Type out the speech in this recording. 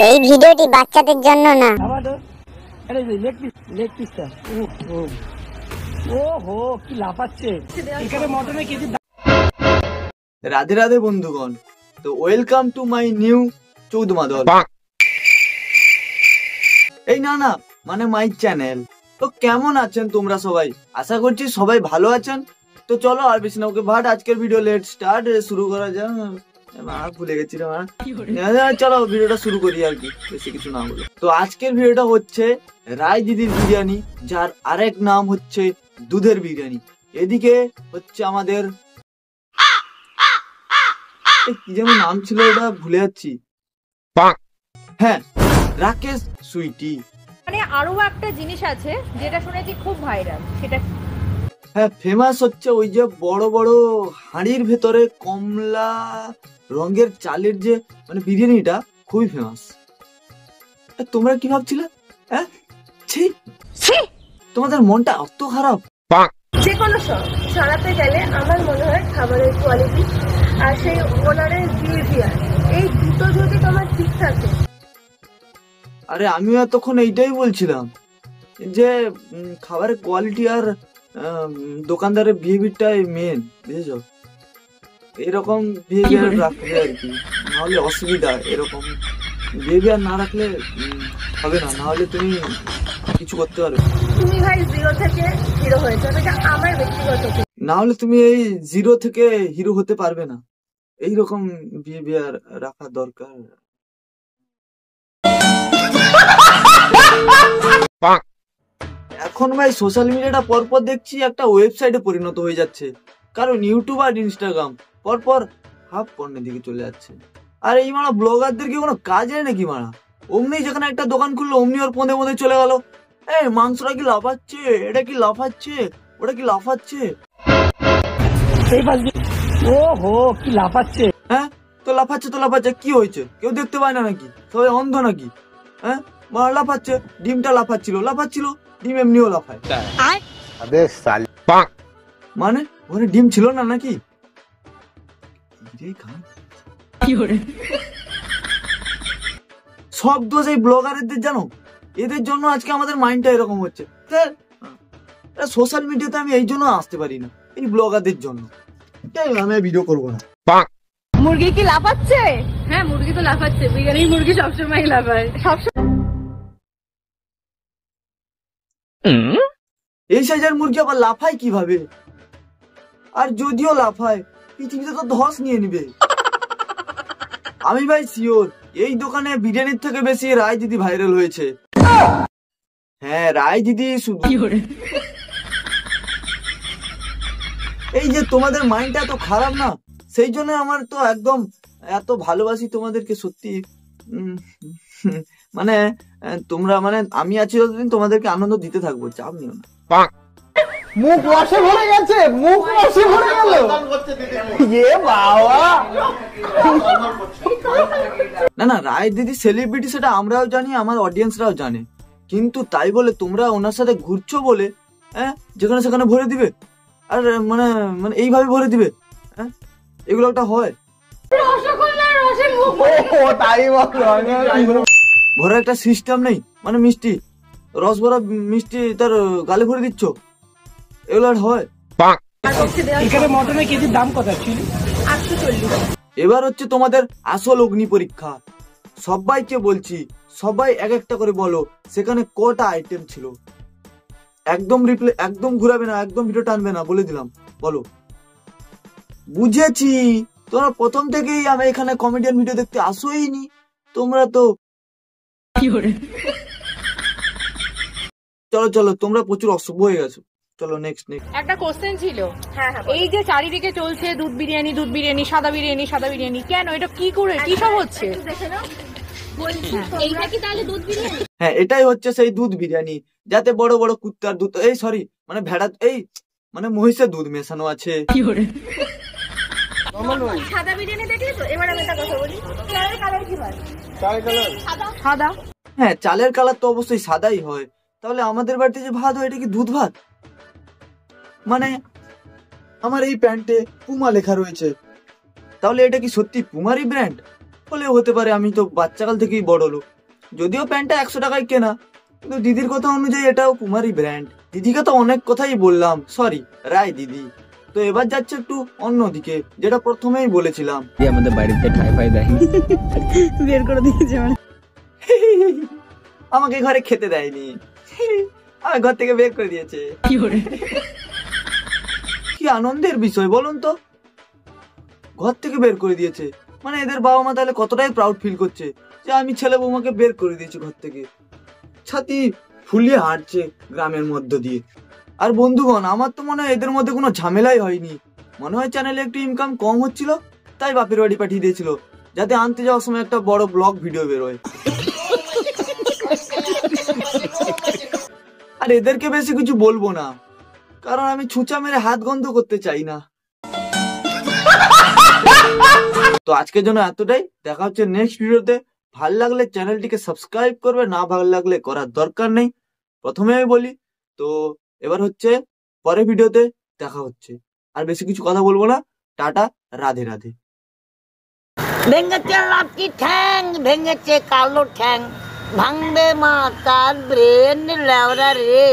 এই ভিডিওটি বাচ্চাদের জন্য না। রাধে রাধে বন্ধুগণ, তো ওয়েলকাম টু মাই নিউ চৌদ্দমাদল। এই না মানে মাই চ্যানেল। তো কেমন আছেন তোমরা সবাই? আশা করছি সবাই ভালো আছেন। তো চলো আর বেশি না ওকে ভাট, আজকের ভিডিও লেট স্টার্ট, শুরু করা যাক। ভুলে গেছি রে চলো ভিডিওটা শুরু করি আর কি, বেশি কিছু না বলে। তো আজকের ভিডিওটা হচ্ছে রায় দিদির বিরিয়ানি, যার আরেক নাম হচ্ছে দুধের বিরিয়ানি। এদিকে হচ্ছে আমাদের কি যেন নাম ছিল, এটা ভুলে যাচ্ছি। হ্যাঁ, রাকেশ সুইটি। মানে আরো একটা জিনিস আছে যেটা শুনেছি খুব ভাইরাল, সেটা হ্যাঁ ফেমাস হচ্ছে ওই যে বড় বড় হাঁড়ির ভেতরে কমলা রঙের চালের যে মানে বিরিয়ানিটা খুবই ফেমাস। তোমরা কি ভাবছিলে? হ্যাঁ, তোমাদের মনটা অত খারাপ? যে কোনো সরাতে গেলে আমার মনে হয় খাবারের কোয়ালিটি আর সেই ওনারের বিহেভিয়ার, এই দুটো যদি তোমার ঠিক থাকে। আরে আমিও এতক্ষণ এইটাই বলছিলাম যে খাবারের কোয়ালিটি আর দোকানদারের বিহেভিয়ারটাই মেন, বুঝেছো? এরকম বিহেভিয়ার রাখলে আর কি, নাহলে অসুবিধা। এরকম বিহেভিয়ার না রাখলে হবে না, নাহলে তুমি কিছু করতে পারবে। তুমি ভাই জিরো থেকে হিরো হয়ে যাবে, এটা আমার ব্যক্তিগত। না হলে তুমি এই জিরো থেকে হিরো হতে পারবে না। এইরকম বিহেভিয়ার রাখা দরকার। এখন ভাই সোশ্যাল মিডিয়াটা পরপর দেখছি একটা ওয়েবসাইটে পরিণত হয়ে যাচ্ছে, কারণ ইউটিউব আর ইনস্টাগ্রাম পরপর হাফ পণ্যের দিকে চলে যাচ্ছে। আর এই মারা ব্লগারদের কি কোনো কাজ নেই নাকি? মারা অমনি যেখানে একটা দোকান খুললো অমনি ওর পদে পদে চলে গেল, এই মাংসটা কি লাফাচ্ছে, এটা কি লাফাচ্ছে, ওটা কি লাফাচ্ছে। ও হো কি লাফাচ্ছে। হ্যাঁ, তো লাফাচ্ছে কি হয়েছে? কেউ দেখতে পায় না নাকি? সবাই অন্ধ নাকি? হ্যাঁ, মারা লাফাচ্ছে, ডিমটা লাফাচ্ছিল, ডিম এমনিও লাফায়। মানে ওখানে ডিম ছিল না নাকি? সব দোষ এই ব্লগারদের, জানো? এদের জন্য আজকে আমাদের মাইন্ডটা এরকম হচ্ছে। সোশ্যাল মিডিয়াতে আমি এই জন্য আসতে পারি না, এই ব্লগারদের জন্য। আমি ভিডিও করবো না। মুরগি কি লাফাচ্ছে? হ্যাঁ, মুরগি তো লাফাচ্ছে, বিরিয়ানি মুরগি সবসময় লাফায়, সবসময়। এই সাইজের মুরগি আবার লাফায় কিভাবে? আর যদিও লাফায়, পৃথিবীতে তো ধস নিয়ে নিবে। আমি ভাই শিওর এই দোকানে বিরিয়ানির থেকে বেশি রায় দিদি ভাইরাল হয়েছে। হ্যাঁ, রায় দিদি শুধু। এই যে তোমাদের মাইন্ডটা এত খারাপ না, সেই জন্য আমার তো একদম এত ভালোবাসি তোমাদেরকে, সত্যি। মানে তোমরা মানে আমি আছি যতদিন তোমাদেরকে আনন্দ দিতে থাকবো, চাপ নিও না। মুখ রসে ভরে গেছে, মুখ রসে ভরে গেল। না রায় দিদি সেলিব্রিটি, সেটা আমরাও জানি, আমার অডিয়েন্সরাও জানে, কিন্তু তাই বলে তোমরা ওনার সাথে ঘুরছো বলে হ্যাঁ যেখানে সেখানে ভরে দিবে, আর মানে মানে এইভাবে ভরে দিবে, হ্যাঁ এগুলো একটা হয়? ভরার একটা সিস্টেম নেই, মানে মিষ্টি রস ভরা মিষ্টি তার গালে ভরে দিচ্ছ, এগুলো আর হয়? এখানে মটনের কেজির দাম কত? এবার হচ্ছে তোমাদের আসল অগ্নি পরীক্ষা। সবাইকে বলছি, সবাই এক একটা করে বলো সেখানে কটা আইটেম ছিল। একদম রিপ্লে, একদম ঘুরাবে না, একদম ভিডিও টানবে না, বলে দিলাম। বলো। বুঝেছি তোমরা প্রথম থেকেই আমি এখানে কমেডিয়ান ভিডিও দেখতে আসোই নি, তোমরা তো। চলো তোমরা প্রচুর অসভ্য হয়ে গেছো। চলো নেক্সট। একটা কোশ্চেন ছিল, এই যে চারিদিকে চলছে দুধ বিরিয়ানি, সাদা বিরিয়ানি, কেন এটা কি করে কি সব হচ্ছে? এইটা কি তাহলে দুধ বিরিয়ানি? হ্যাঁ, এটাই হচ্ছে সেই দুধ বিরিয়ানি, যাতে বড় বড় কুত্তার দুধ, এই সরি মানে ভেড়া, এই মানে মহিষের দুধ মেশানো আছে। সাদা বিরিয়ানি দেখলে তো। এবার আমি একটা কথা বলি, চালের কালার কি হয়? সাদা। হ্যাঁ, চালের কালার তো অবশ্যই সাদাই হয়। তাহলে আমাদের বাড়িতে যে ভাত হয়, এটা কি দুধ ভাত? মানে আমার এই প্যান্টে পুমা লেখা রয়েছে, তাহলে এটা কি সত্যি পুমারই ব্র্যান্ড? হলেও হতে পারে, আমি তো বাচ্চাকাল থেকেই বড় লোক। যদিও প্যান্টটা 100 টাকায় কেনা, কিন্তু দিদির কথা অনুযায়ী এটাও পুমারই ব্র্যান্ড। দিদিকে তো অনেক কথাই বললাম, সরি রায় দিদি। তো এবার যাচ্ছে একটু অন্যদিকে, যেটা প্রথমেই বলেছিলাম। আমাদের বাড়িতে ঠাই ফাই দেয়নি, বের করে দিয়েছে মানে। আমাকে ঘরে খেতে দেয়নি, আমার ঘর থেকে বের করে দিয়েছে। কি আনন্দের বিষয় বলুন তো, ঘর থেকে বের করে দিয়েছে। মানে এদের বাবা মা তাহলে কতটাই প্রাউড ফিল করছে যে আমি ছেলে বৌমাকে বের করে দিয়েছি ঘর থেকে। ছাতি ফুলিয়ে হাঁটছে গ্রামের মধ্য দিয়ে। আর বন্ধুগণ, আমার তো মনে হয় এদের মধ্যে কোনো ঝামেলাই হয়নি। মনে হয় চ্যানেলে একটু ইনকাম কম হচ্ছিল, তাই বাপের বাড়ি পাঠিয়ে দিয়েছিল, যাতে আনতে যাওয়ার সময় একটা বড় ব্লগ ভিডিও বেরোয়। আর এদেরকে বেশি কিছু বলবো না, কারণ আমি ছুঁচা মেরে হাত গন্ধ করতে চাই না। তো আজকের জন্য এতটাই, দেখা হচ্ছে নেক্সট ভিডিওতে। ভালো লাগলে চ্যানেলটিকে সাবস্ক্রাইব করবে, না ভালো লাগলে করার দরকার নেই, প্রথমে আমি বলি। তো এবার হচ্ছে পরের ভিডিওতে দেখা হচ্ছে। আর বেশি কিছু কথা বলবো না, টাটা, রাধে রাধে। ভেঙেছে লাঠি ঠ্যাং, ভেঙেছে কালো ঠ্যাং, ভাঙবে মা তার ব্রেন লেওরা রে।